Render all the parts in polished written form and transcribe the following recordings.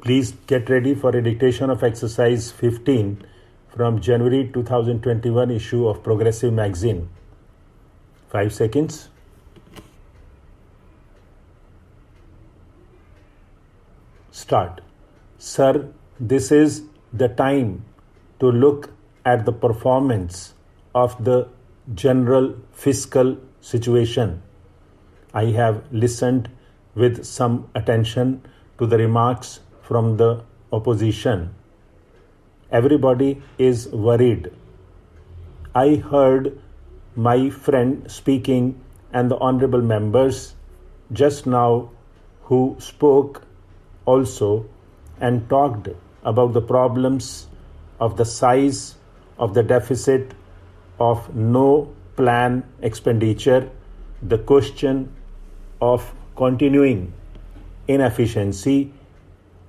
Please get ready for a dictation of exercise 15 from January 2021 issue of Progressive magazine. 5 seconds. Start. Sir, this is the time to look at the performance of the general fiscal situation. I have listened with some attention to the remarks from the opposition. Everybody is worried. I heard my friend speaking and the honorable members just now who spoke also and talked about the problems of the size of the deficit, of no plan expenditure, the question of continuing inefficiency,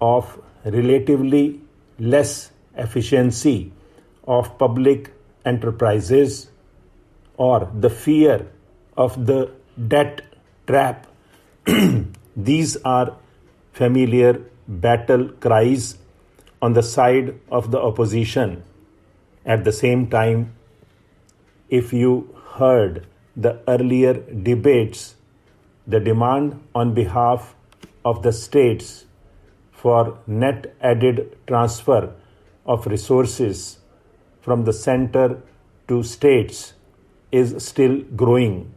of relatively less efficiency of public enterprises, or the fear of the debt trap. These are familiar battle cries on the side of the opposition. At the same time, if you heard the earlier debates, the demand on behalf of the states for net added transfer of resources from the center to states is still growing.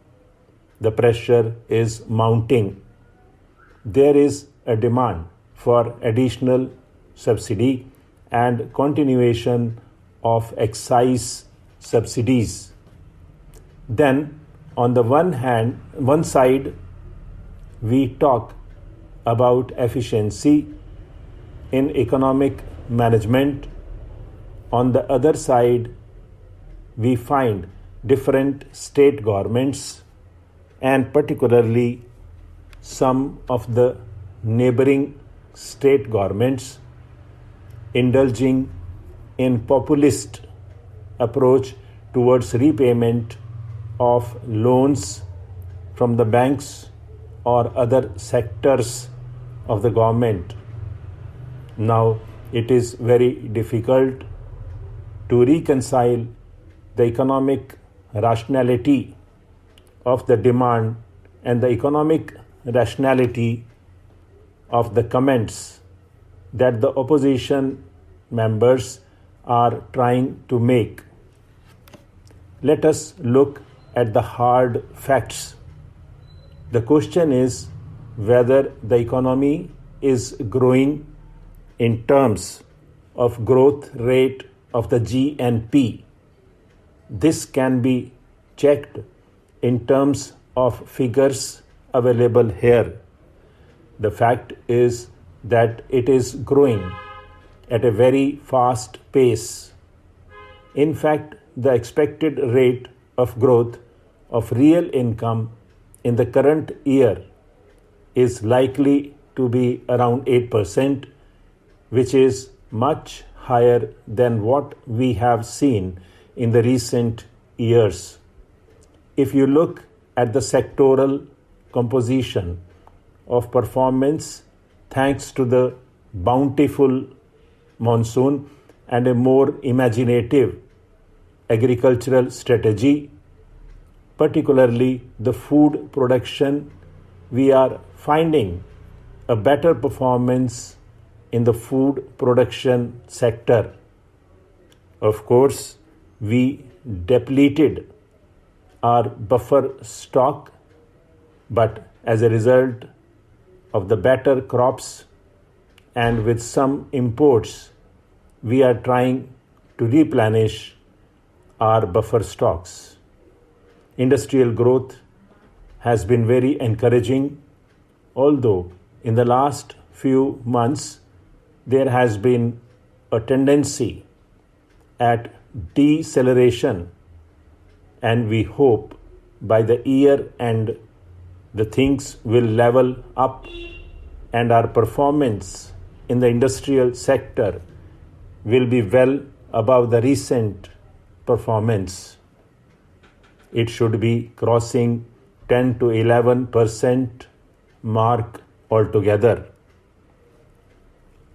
The pressure is mounting. There is a demand for additional subsidy and continuation of excise subsidies. Then, on the one side, we talk about efficiency in economic management. On the other side, we find different state governments and particularly some of the neighboring state governments indulging in populist approach towards repayment of loans from the banks or other sectors of the government. Now, it is very difficult to reconcile the economic rationality of the demand and the economic rationality of the comments that the opposition members are trying to make. Let us look at the hard facts. The question is whether the economy is growing in terms of growth rate of the GNP. This can be checked in terms of figures available here. The fact is that it is growing at a very fast pace. In fact, the expected rate of growth of real income in the current year is likely to be around 8%, which is much higher than what we have seen in the recent years. If you look at the sectoral composition of performance, thanks to the bountiful monsoon and a more imaginative agricultural strategy, particularly the food production, we are finding a better performance in the food production sector. Of course, we depleted our buffer stock, but as a result of the better crops and with some imports, we are trying to replenish our buffer stocks. Industrial growth has been very encouraging, although in the last few months there has been a tendency at deceleration, and we hope by the year end the things will level up and our performance in the industrial sector will be well above the recent performance. It should be crossing 10 to 11% mark altogether.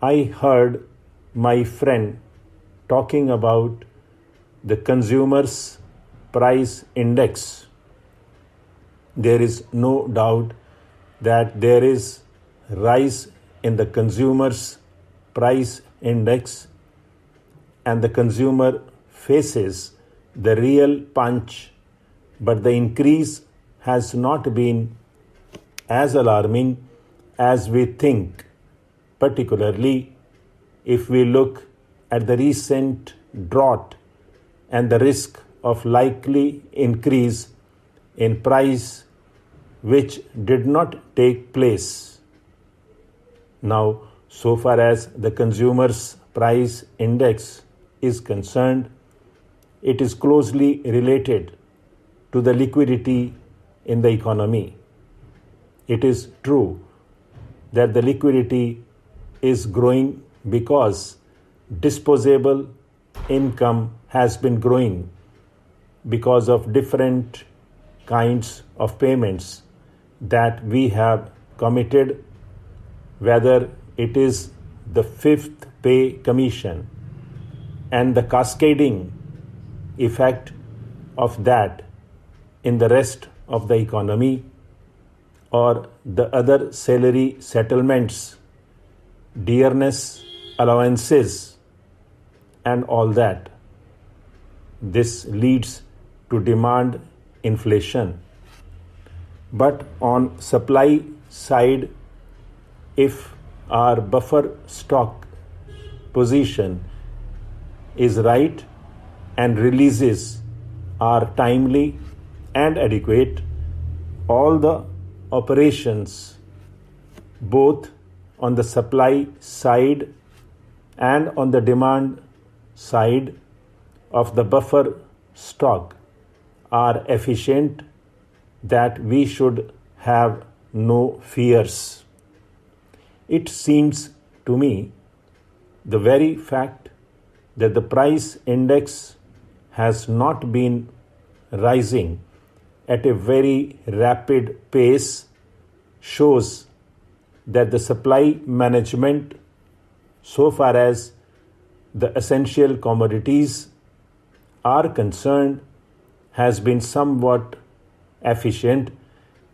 I heard my friend talking about the consumer's price index. There is no doubt that there is rise in the consumer's price index, and the consumer faces the real punch, but the increase has not been as alarming as we think, particularly if we look at the recent drought and the risk of likely increase in price which did not take place. Now, so far as the consumer's price index is concerned, it is closely related to the liquidity in the economy. It is true that the liquidity is growing because disposable income has been growing because of different kinds of payments that we have committed, whether it is the fifth pay commission and the cascading effect of that in the rest of the economy, or the other salary settlements, dearness allowances, and all that. This leads to demand inflation. But on supply side, if our buffer stock position is right and releases are timely and adequate, all the operations, both on the supply side and on the demand side of the buffer stock, are efficient, that we should have no fears. It seems to me the very fact that the price index has not been rising at a very rapid pace shows that the supply management, so far as the essential commodities are concerned, has been somewhat efficient,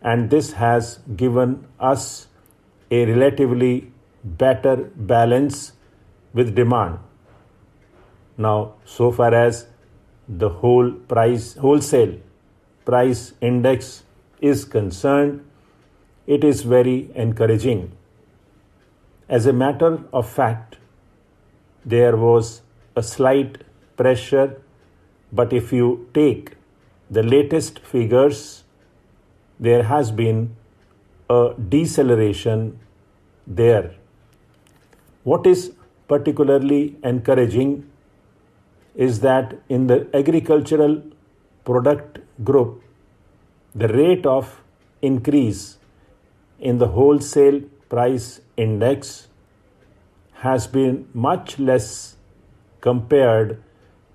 and this has given us a relatively better balance with demand. Now, so far as the wholesale price index is concerned, it is very encouraging. As a matter of fact, there was a slight pressure, but if you take the latest figures, there has been a deceleration there. What is particularly encouraging is that in the agricultural product group, the rate of increase in the wholesale price index has been much less compared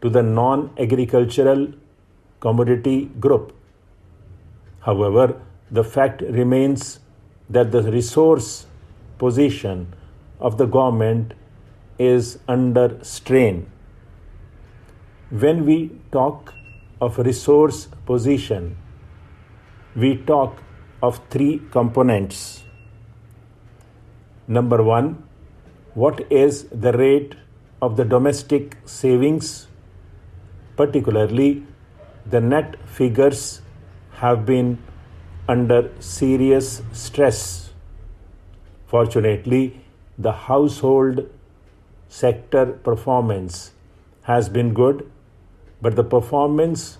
to the non-agricultural commodity group. However, the fact remains that the resource position of the government is under strain. When we talk of resource position, we talk of three components. Number one, what is the rate of the domestic savings? Particularly, the net figures have been under serious stress. Fortunately, the household sector performance has been good, but the performance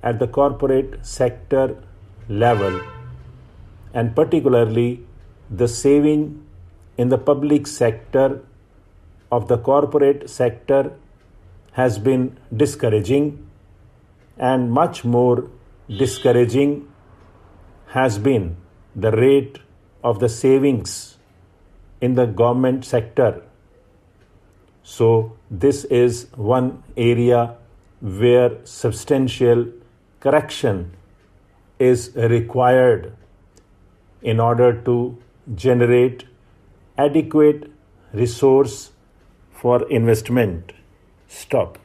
at the corporate sector level, and particularly the saving in the public sector of the corporate sector, has been discouraging, and much more discouraging has been the rate of the savings in the government sector. So this is one area where substantial correction is required in order to generate adequate resource for investment. Stop.